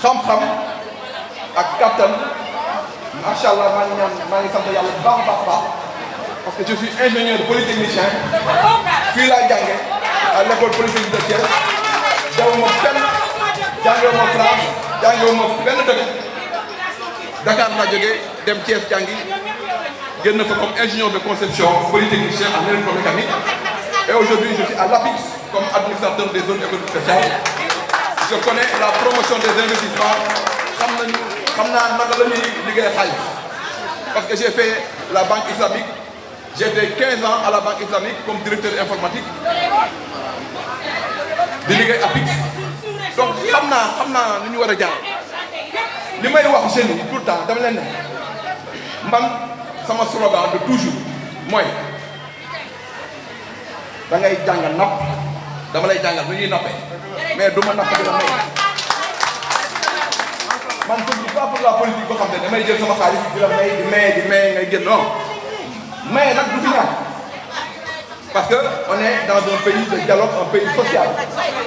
xam-xam ak kattan macha allah maa ngi sant yàlla bu baax a baax parce que je suis ingénieur polytechnicien fii laa jànge à l'école polytechnique de Thiès dewuma fenn jàngewuma France jàngewuma benn dëkk Dakar laa jógee dem Thiès jàngi génn fa comme ingénieur de conception polytechnicien en électromécanique et aujourd'hui je suis à l'APIX comme administrateur des zones économiques spéciales. Je connais la promotion des investissements xam naa naka la ñuy liggéey xaalis parce que j'ai fait la banque islamique j'ai été 15 ans à la banque islamique comme directeur informatique di liggéey APIX donc xam naa nu ñu war a jaar li may wax jeunes yi tout le temps dama leen ne man sama slogan de toujours mooy da ngay jàng napp dama lay jàngal nu ñuy nappee mais du ma napp dina may man je suis pas pour la politique boo xam ne damay jël sama xaalis di la may di may ngay génn non mais nag du fi ñàkk parce que on est dans un pays de dialogue un pays social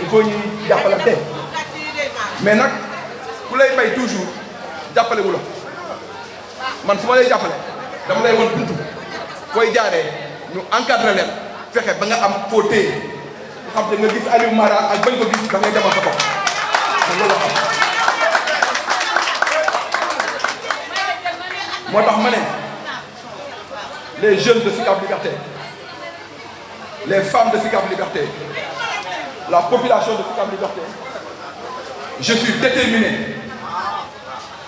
il faut ñuy jàppalante mais nag ku lay may toujours jàppale wu la man su ma lay jàppale dama lay won buntu koy jaaree ñu encadré leen fexe ba nga am foo téye xam te nga gis Aliou Mara ak bañ ko gis da ngay demal sa bopp loolu la xam moo tax ma ne les jeunes de Sicap Liberté les femmes de Sicap Liberté la population de Sicap Liberté je suis déterminé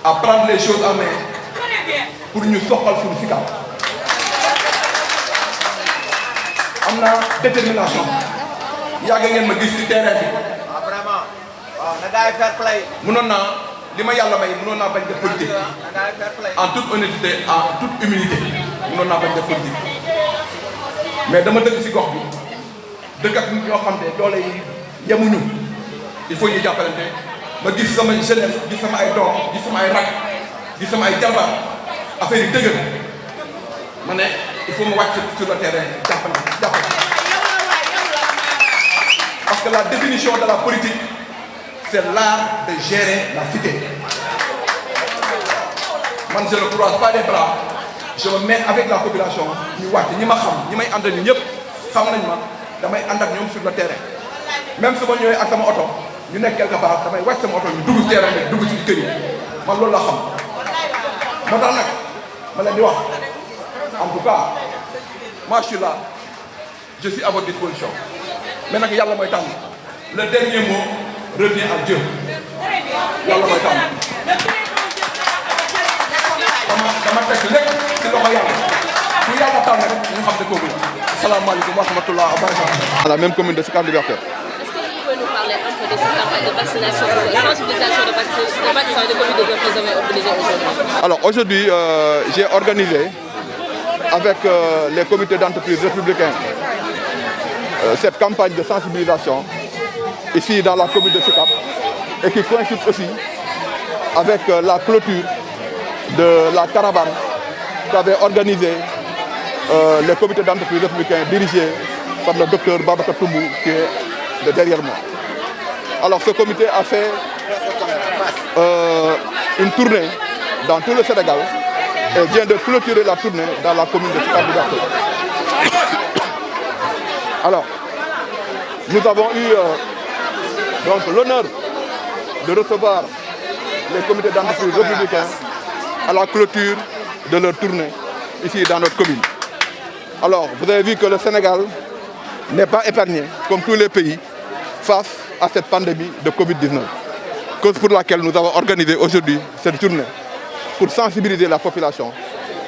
à prendre les choses en main pour ñu soxal suñu Sicap am na détermination yàgg ngeen ma gis ci terrain bi. vraiment waaw na gars yi fair play. mënoon naa li ma yàlla may mënoon naa bañ def politique en toute honnêteté en toute humilité mënoon naa bañ def politique mais dama dëkk ci gox bi dëkk ak nit ñoo xam ne doole yi yemuñu il faut ñu jàppalante ma gis sama jeunesse gis sama ay doom gis sama ay rak gis sama ay jarbaar affaire yi dëgër ma ne il faut ma wàcc sur le terrain jàppale. Parce que la définition de la politique, c'est l'art de gérer la cité. Moi, je ne croise pas les bras, je me mets avec la population. Nous voyons, nous savons, sur le terrain. Même si on est à mon auto, nous sommes quelque part, nous sommes à mon auto, nous sommes terrain, nous sommes sur le terrain. Moi, je le sais. En tout cas, moi je suis là, je suis à votre disposition. Maintenant que Yalla mooy tànn le dernier mot revient à Dieu Yalla mooy tànn dama teg lépp ci loxo Yàlla bu Yàlla tànn rek ñu xam ne kooku la. Asalaamaaleykum wa rahmatulah wa barakatuh. La même commune de Sicap Liberté. Est-ce que vous pouvez nous parler un peu de cette campagne de vaccination, de sensibilisation de vaccins et de Covid-19 que vous avez organisé aujourd'hui? Alors aujourd'hui, j'ai organisé avec les comités d'entreprise républicains cette campagne de sensibilisation ici dans la commune de Sicap et qui coïncide aussi avec la clôture de la caravane qu'avait organisé les comités d'entreprise républicains dirigés par le docteur Babacar Toumou qui est derrière moi. Alors ce comité a fait une tournée dans tout le Sénégal et vient de clôturer la tournée dans la commune de Sicap Liberté. Alors, nous avons eu donc l'honneur de recevoir les comités d'entreprise républicains à la clôture de leur tournée ici dans notre commune. Alors, vous avez vu que le Sénégal n'est pas épargné, comme tous les pays, face à cette pandémie de Covid-19. Cause pour laquelle nous avons organisé aujourd'hui cette tournée pour sensibiliser la population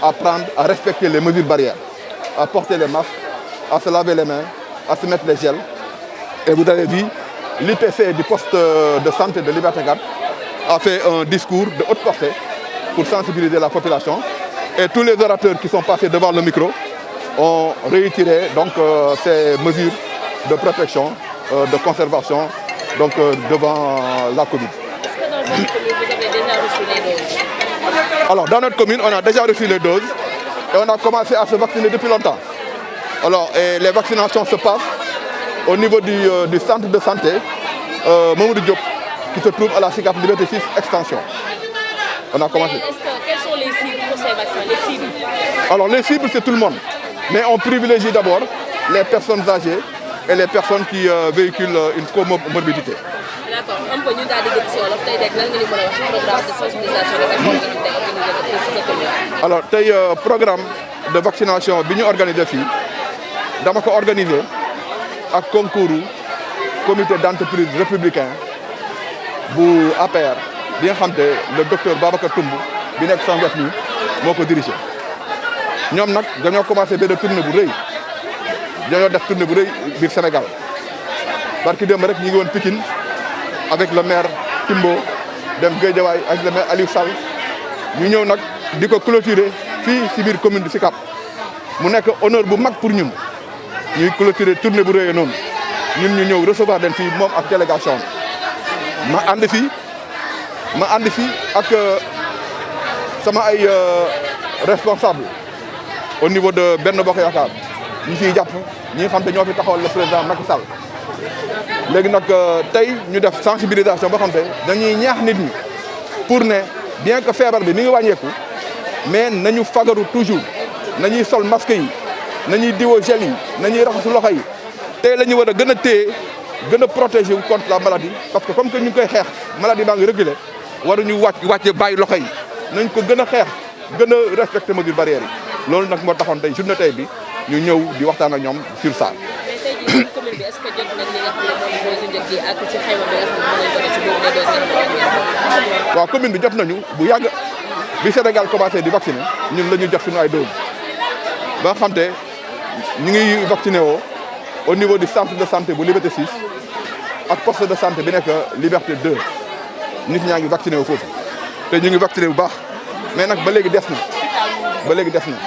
à prendre, à respecter les mesures barrières, à porter les masques, à se laver les mains, à se mettre les gels. Et vous avez vu, l'IPC du poste de santé de Liberté 4 a fait un discours de haute portée pour sensibiliser la population. Et tous les orateurs qui sont passés devant le micro ont réitéré donc, ces mesures de protection, de conservation donc, devant la Covid. Est-ce que dans votre commune, vous avez déjà reçu les doses? Alors, dans notre commune, on a déjà reçu les doses et on a commencé à se vacciner depuis longtemps. Alors, et les vaccinations se passent au niveau du centre de santé Mamoudou Diop, qui se trouve à la Sicap Liberté 6 Extension. On a commencé. Quelles sont les cibles pour ces vaccins? Les cibles? Alors, les cibles, c'est tout le monde. Mais on privilégie d'abord les personnes âgées et les personnes qui véhiculent une comorbidité. D'accord. Un peu, nous avons dit que programme de sensibilisation alors, le programme de vaccination que nous avons organisé ici, nous avons organisé à concours comité d'entreprise républicain bu APR bi nga xam te le docteur Babacar Toumou bi nekk sama wet nii moo ko dirigé ñoom nag dañoo commencé benn tournée bu rëy dañoo def tournée bu rëy biir Sénégal barki démb rek ñu ngi woon Pikine avec le maire Timbo dem Guédiawaye avec le maire Aliou Sall ñu ñëw nag di ko clôturer fii si biir commune de Sicap mu nekk honneur bu mag pour ñun ñuy clôturer tournée bu rëy noonu ñun ñu ñëw recevoir leen fii moom ak délégation ma ànd fii ak sama ay responsable au niveau de Benno Bokk Yaakaar ñi fiy jàpp ñi nga xam te ñoo fi taxawal le président Macky Sall léegi nag tey ñu def sensibilisation boo xam te dañuy ñaax nit ñi pour ne bien que feebar bi mi ngi wàññeeku mais nañu fagaru toujours nañuy sol masque yi nañuy diwoo gel yi nañuy raxasu loxo yi tey la ñu war a gën a téye gën a protéger wu contre la maladie parce que comme que ñu ngi koy xeex maladie baa ngi reculer waruñu wàcc bàyyi loxo yi nañ ko gën a xeex gën a respecter mesures barrières yi loolu nag moo taxoon tey journée tey bi ñu ñëw di waxtaan ak ñoom sur ça. mais tey jii commune bi est-ce que jot nañ li nga xam ne moom mooy si njëkk yi ak ci xayma bi nga xam ne mën nañ ko def ci boobu les doses. waaw commune bi jot nañu bu yàgg bi Sénégal commencé di vacciner ñun la ñu jox suñu ay doses ba nga xam te ñu ngi vacciné woo au niveau du centre de santé bu Liberté 6 ak poste de santé bi nekk Liberté 2 nit ñaa ngi vacciné woo foofu te ñu ngi vacciné bu baax mais nag ba léegi des na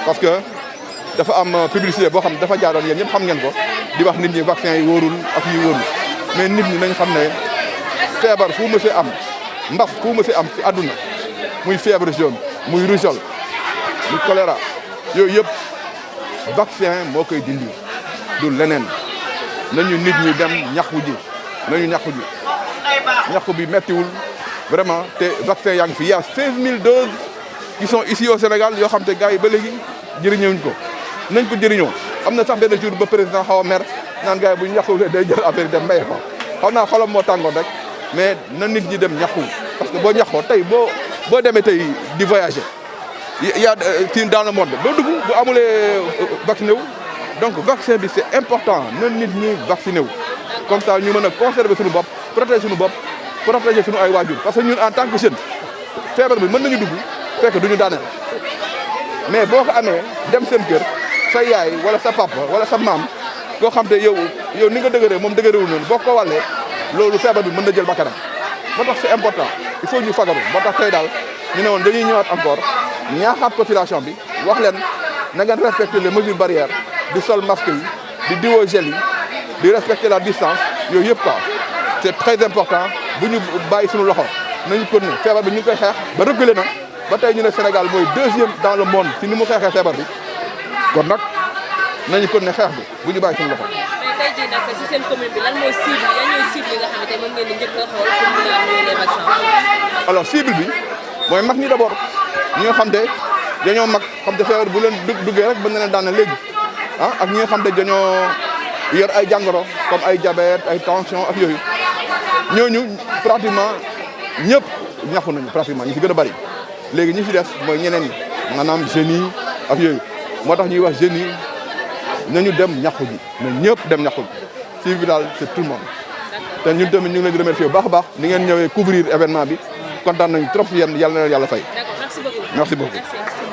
parce que dafa am publicité boo xam dafa jaaroon yéen ñëpp xam ngeen ko di wax nit ñi vaccin yi wóorul ak yi wóorul mais nit ñi nañ xam ne feebar fu mu am mbas fu mu am ci àdduna muy fièvre jaune muy rougeole muy choléra yooyu yëpp vaccin moo koy dindi du leneen nañu nit ñi dem ñaxu ji ñaxu bi mettiwul vraiment te vaccin yaa ngi fi y a 16 000 doses qui sont ici au Sénégal yoo xam te gars yi ba léegi jëriñëwuñ ko nañ ko jëriñoo am na sax benn jour ba président xaw a mer naan gars yi bu ñu ñaxuwulee day jël affaire dem mbéy ko xam naa xolam moo tàngoon rek mais na nit ñi dem ñaxu parce que boo ñaxoo tey boo demee tey di voyager y a ci dans le monde doo dugg bu amulee vacciné wu donc vaccin bi c'est important na nit ñi vacciné wu comme ça ñu mën a conserver suñu bopp protéger suñu bopp protéger suñu ay waajur parce que ñun en tant que jeune feebar bi mën nañu dugg fekk duñu daaneel mais boo ko amee dem seen kër sa yaay wala sa papa wala sa maam koo xam te yow ni nga dëgëree moom dëgërewul noonu boo ko wàllee loolu feebar bi mën na jël bakkanam moo tax c'est important il faut ñu fagaru moo tax tey daal ñu ne woon dañuy ñëwaat encore ñaaxaat population bi wax leen na ngeen respecter les mesures barrières di sol masque yi di diwoo gel yi di respecter la distance yooyu yëpp quoi c'est très important bu ñu bàyyi suñu loxo nañu ko ne feebar bi ñu ngi koy xeex ba reculer na ba tey ñu ne Sénégal mooy 2e dans le monde ci ni mu xeexee feebar bi kon nag nañu ko ne xeex bi bu ñu bàyyi suñu loxo. mais tey jii nag ci seen commune bi lan mooy cible yan ñooy cible yi nga xamante moom ngeen di njëkk a xool pour mën a amee les vaccins. alors cible bi mooy mag ñi d'abord ñi nga xam te dañoo mag xam te feebar bu leen duggee rek mën na leen daan léegi ak ñi nga xam te dañoo yor ay jàngoro comme ay diabète ay tension ak yooyu ñooñu pratiquement ñëpp ñaxu nañu pratiquement ñi ci gën a bari léegi ñi ci def mooy ñeneen ñi maanaam jeunes yi ak yooyu moo tax ñuy wax jeunes yi nañu dem ñaxu ji na ñëpp dem ñaxu ji ci bi daal c'est tout le monde te ñun tamit ñu ngi leen di remercier bu baax a baax ni ngeen ñëwee couvrir événement bi kontaan nañu trop yéen yàlla na leen yàlla fay. D'accord, merci beaucoup. Merci beaucoup.